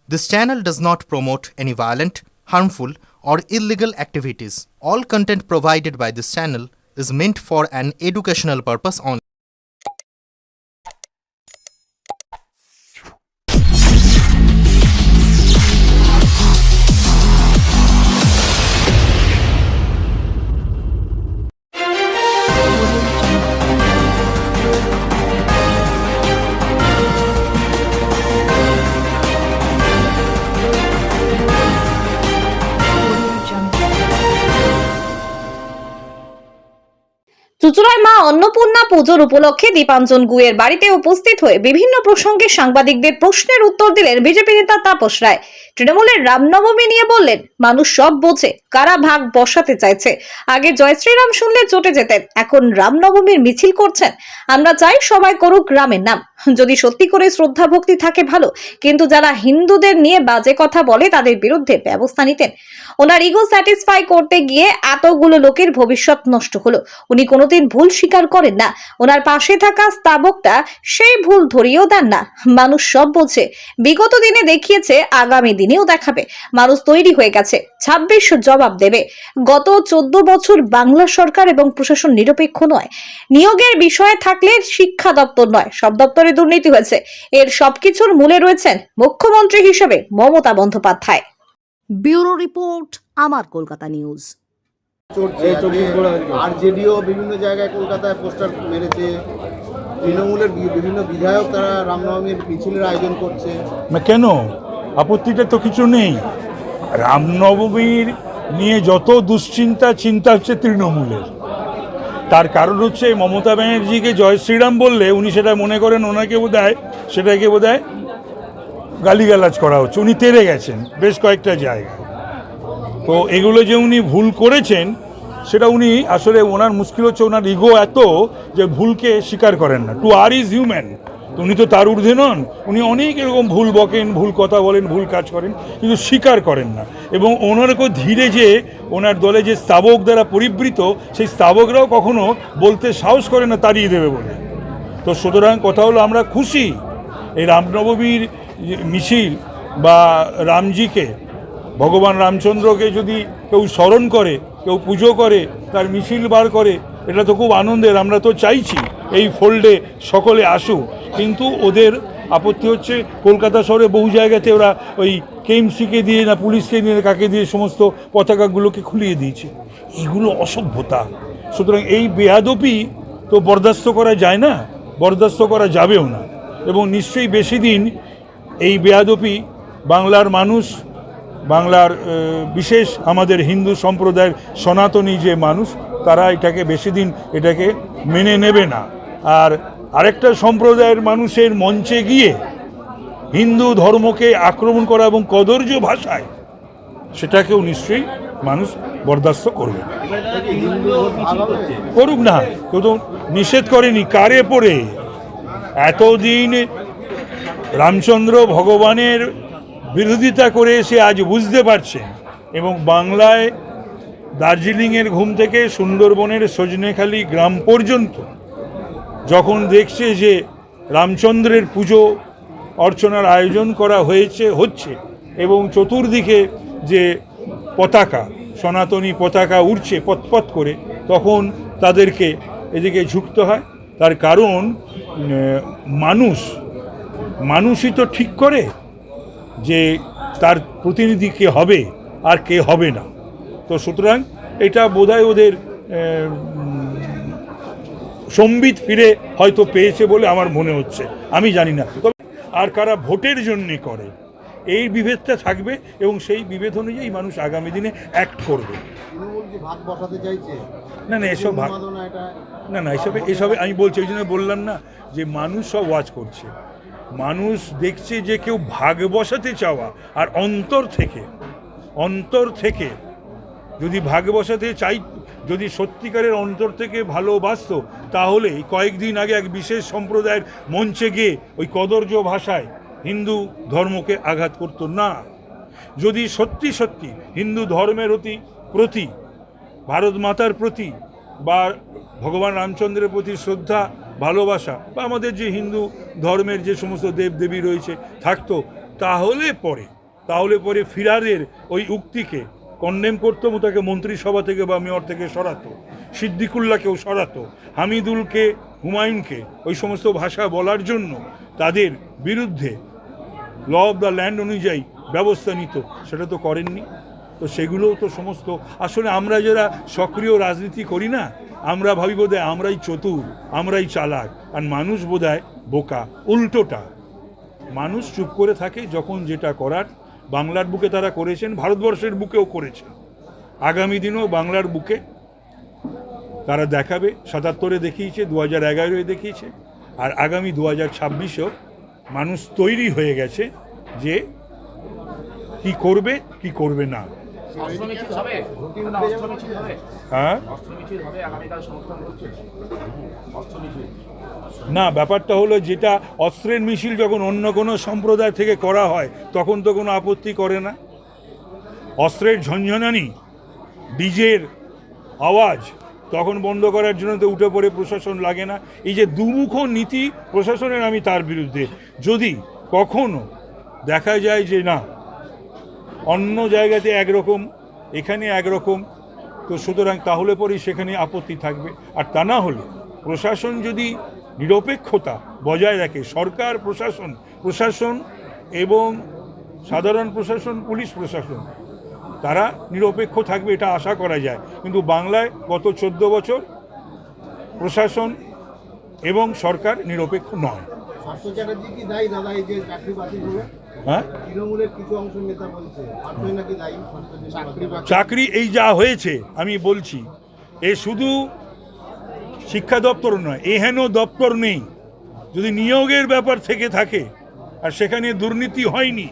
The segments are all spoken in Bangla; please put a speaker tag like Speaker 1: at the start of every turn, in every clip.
Speaker 1: This channel does not promote any violent, harmful, or illegal activities. All content provided by this channel is meant for an educational purpose only.
Speaker 2: চুঁচুড়ায় মা অন্নপূর্ণা পুজোর উপলক্ষে দীপাঞ্জন গুয়ের বাড়িতে উপস্থিত হয়ে বিভিন্ন প্রসঙ্গে সাংবাদিকদের প্রশ্নের উত্তর দিলেন বিজেপি নেতা তাপস রায়। তৃণমূলের রামনবমী নিয়ে বললেন, মানুষ সব বোঝে, কারা ভাগ বসাতে চাইছে। আগে জয় শ্রীরাম শুনলে চটে যেতেন, এখন রামনবমীর মিছিল করছেন। আমরা চাই সবাই করুক রামের নাম, যদি সত্যি করে শ্রদ্ধা ভক্তি থাকে ভালো, কিন্তু যারা হিন্দুদের নিয়ে বাজে কথা বলে তাদের বিরুদ্ধে ব্যবস্থা নিতেন। ওনার ইগো স্যাটিসফাই করতে গিয়ে এতগুলো লোকের ভবিষ্যৎ নষ্ট হলো। উনি কোনোদিন ভুল স্বীকার করেন না। ওনার পাশে থাকা স্তাবকটা সেই ভুল ধরিয়েও দেন না। মানুষ সব বোঝে, বিগত দিনে দেখিয়েছে, আগামী দিনেও দেখাবে। মানুষ তৈরি হয়ে গেছে, 26 জবাব দেবে। গত 14 বছর বাংলা সরকার এবং প্রশাসন নিরপেক্ষ নয়। নিয়োগের বিষয়ে থাকলে শিক্ষা দপ্তর নয়, সব দপ্তরে দুর্নীতি হয়েছে। এর সবকিছুর মূলে রয়েছেন মুখ্যমন্ত্রী হিসেবে মমতা বন্দ্যোপাধ্যায়।
Speaker 3: ব্যুরো রিপোর্ট, আমার কলকাতা নিউজ।
Speaker 4: আরজেডিও বিভিন্ন জায়গায় কলকাতায় পোস্টার মেরেছে, তৃণমূলের বিভিন্ন বিধায়ক তারা রামনবমীর মিছিলের আয়োজন করছে।
Speaker 5: না কেন, আপত্তিটা তো কিছু নেই। রামনবমীর নিয়ে যত দুশ্চিন্তা চিন্তা হচ্ছে তৃণমূলের। তার কারণ হচ্ছে মমতা ব্যানার্জিকে জয় শ্রীরাম বললে উনি সেটা মনে করেন ওনাকে সেটাকে বোধহয় গালিগালাজ করা হচ্ছে। উনি তেড়ে গেছেন বেশ কয়েকটা জায়গায়। তো এগুলো যে উনি ভুল করেছেন সেটা উনি আসলে ওনার মুশকিল হচ্ছে, ওনার ইগো এত যে ভুলকে স্বীকার করেন না। টু আর ইজ হিউম্যান, উনি তো তার ঊর্ধ্বে নন। উনি অনেক এরকম ভুল বকেন, ভুল কথা বলেন, ভুল কাজ করেন, কিন্তু স্বীকার করেন না। এবং ওনারকেও ধীরে যে ওনার দলে যে স্তাবক দ্বারা পরিবৃত, সেই স্তাবকরাও কখনো বলতে সাহস করে না তাড়িয়ে দেবে বলে। তো সুতরাং কথা হলো, আমরা খুশি এই রামনবমীর মিছিল বা রামজিকে, ভগবান রামচন্দ্রকে যদি কেউ স্মরণ করে, কেউ পুজো করে, তার মিছিল বার করে, এটা তো খুব আনন্দের। আমরা তো চাইছি এই ফোল্ডে সকলে আসুক, কিন্তু ওদের আপত্তি হচ্ছে কলকাতা শহরে বহু জায়গাতে ওরা ওই কেএমসিকে দিয়ে না পুলিশকে দিয়ে কাকে দিয়ে সমস্ত পতাকাগুলোকে খুলিয়ে দিয়েছে। এগুলো অসভ্যতা। সুতরাং এই বেয়াদবি তো বরদাস্ত করা যায় না, বরদাস্ত করা যাবেও না। এবং নিশ্চয়ই বেশি দিন এই বেয়াদবি বাংলার মানুষ, বাংলার বিশেষ আমাদের হিন্দু সম্প্রদায়ের সনাতনী যে মানুষ, তারা এটাকে বেশি দিন এটাকে মেনে নেবে না। আর আরেকটা সম্প্রদায়ের মানুষের মঞ্চে গিয়ে হিন্দু ধর্মকে আক্রমণ করা এবং কদর্য ভাষায়, সেটাকেও নিশ্চয়ই মানুষ বরদাস্ত করবে। করুক না, কেউ তো নিষেধ করেনি। কারে পড়ে এতদিন রামচন্দ্র ভগবানের বিরোধিতা করে সে আজ বুঝতে পারছে, এবং বাংলায় দার্জিলিংয়ের ঘুম থেকে সুন্দরবনের সজনেখালি গ্রাম পর্যন্ত যখন দেখছে যে রামচন্দ্রের পুজো অর্চনার আয়োজন করা হচ্ছে এবং চতুর্দিকে যে পতাকা, সনাতনী পতাকা উঠছে পথ করে, তখন তাদেরকে এদিকে ঝুঁকতে হয়। তার কারণ মানুষই তো ঠিক করে যে তার প্রতিনিধি কে হবে আর কে হবে না। তো সুতরাং এটা বোধহয় ওদের সম্বিত ফিরে হয়তো পেয়েছে বলে আমার মনে হচ্ছে, আমি জানি না। তবে আর কারা ভোটের জন্যে করে, এই বিভেদটা থাকবে এবং সেই বিভেদ অনুযায়ী মানুষ আগামী দিনে অ্যাক্ট করবে। না না, এসব এসবে আমি বলছি, ওই জন্য বললাম না যে মানুষ সব ওয়াচ করছে। মানুষ দেখছে যে কেউ ভাগ বসাতে চাওয়া, আর অন্তর থেকে যদি ভাগ বসাতে চাই, যদি সত্যিকারের অন্তর থেকে ভালোবাসত, তাহলে কয়েকদিন আগে এক বিশেষ সম্প্রদায়ের মঞ্চে গিয়ে ওই কদর্য ভাষায় হিন্দু ধর্মকে আঘাত করত না। যদি সত্যি হিন্দু ধর্মের প্রতি, ভারত মাতার প্রতি বা ভগবান রামচন্দ্রের প্রতি শ্রদ্ধা, ভালোবাসা, বা আমাদের যে হিন্দু ধর্মের যে সমস্ত দেবদেবী রয়েছে থাকতো, তাহলে পরে ফিরারের ওই উক্তিকে কন্ডেম করতো, তাকে মন্ত্রিসভা থেকে বা মেয়র থেকে সরাতো, সিদ্দিকুল্লাহকেও সরাতো, হামিদুলকে, হুমায়ুনকে ওই সমস্ত ভাষা বলার জন্য তাদের বিরুদ্ধে ল অফ দ্য ল্যান্ড অনুযায়ী ব্যবস্থা নিত, সেটা তো করেননি। তো সেগুলোও তো সমস্ত, আসলে আমরা যারা সক্রিয় রাজনীতি করি না, আমরা ভাবি বোধহয় আমরাই চতুর, আমরাই চালাক, আর মানুষ বোধহয় বোকা। উল্টোটা, মানুষ চুপ করে থাকে যখন যেটা করার বাংলার বুকে তারা করেছেন, ভারতবর্ষের বুকেও করেছেন, আগামী দিনেও বাংলার বুকে তারা দেখাবে। 77-এ দেখিয়েছে, 2011-এ দেখিয়েছে, আর আগামী 2026-এও মানুষ তৈরি হয়ে গেছে যে কি করবে কি করবে না। হ্যাঁ, না, ব্যাপারটা হলো যেটা অস্ত্রের মিছিল যখন অন্য কোনো সম্প্রদায় থেকে করা হয় তখন তো কোনো আপত্তি করে না। অস্ত্রের ঝনঝনানি, ডিজের আওয়াজ তখন বন্ধ করার জন্য তো উঠে পড়ে প্রশাসন লাগে না। এই যে দুমুখ নীতি প্রশাসনের, আমি তার বিরুদ্ধে। যদি কখনো দেখা যায় যে না, অন্য জায়গাতে একরকম, এখানে একরকম, তো সুতরাং তাহলে পরেই সেখানে আপত্তি থাকবে। আর তা না হলে প্রশাসন যদি নিরপেক্ষতা বজায় রাখে, সরকার, প্রশাসন এবং সাধারণ প্রশাসন, পুলিশ প্রশাসন, তারা নিরপেক্ষ থাকবে, এটা আশা করা যায়। কিন্তু বাংলায় গত 14 বছর প্রশাসন এবং সরকার নিরপেক্ষ নয়। হ্যাঁ, চাকরি এই যা হয়েছে, আমি বলছি, এ শুধু শিক্ষা দপ্তর নয়, এহেন দপ্তর নেই যদি নিয়োগের ব্যাপার থেকে থাকে আর সেখানে দুর্নীতি হয়নি,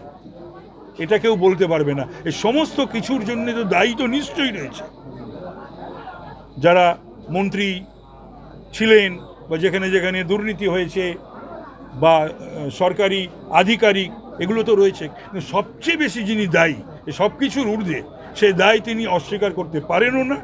Speaker 5: এটা কেউ বলতে পারবে না। এই সমস্ত কিছুর জন্য তো দায়ী তো নিশ্চয়ই রয়েছে যারা মন্ত্রী ছিলেন, বা যেখানে যেখানে দুর্নীতি হয়েছে, বা সরকারি আধিকারিক, এগুলো তো রয়েছে। কিন্তু সবচেয়ে বেশি যিনি দায়ী, সব কিছুর ঊর্ধ্বে, সেই দায় তিনি অস্বীকার করতে পারেনও না।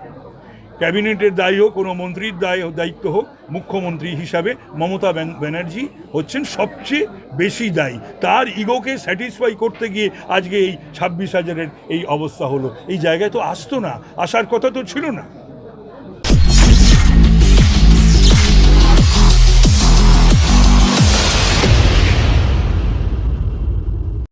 Speaker 5: ক্যাবিনেটের দায়ী হোক, কোনো মন্ত্রীর দায়িত্ব হোক, মুখ্যমন্ত্রী হিসাবে মমতা ব্যানার্জি হচ্ছেন সবচেয়ে বেশি দায়ী। তার ইগোকে স্যাটিসফাই করতে গিয়ে আজকে এই 26,000-এর এই অবস্থা হলো। এই জায়গায় তো আসতো না, আসার কথা তো ছিল না।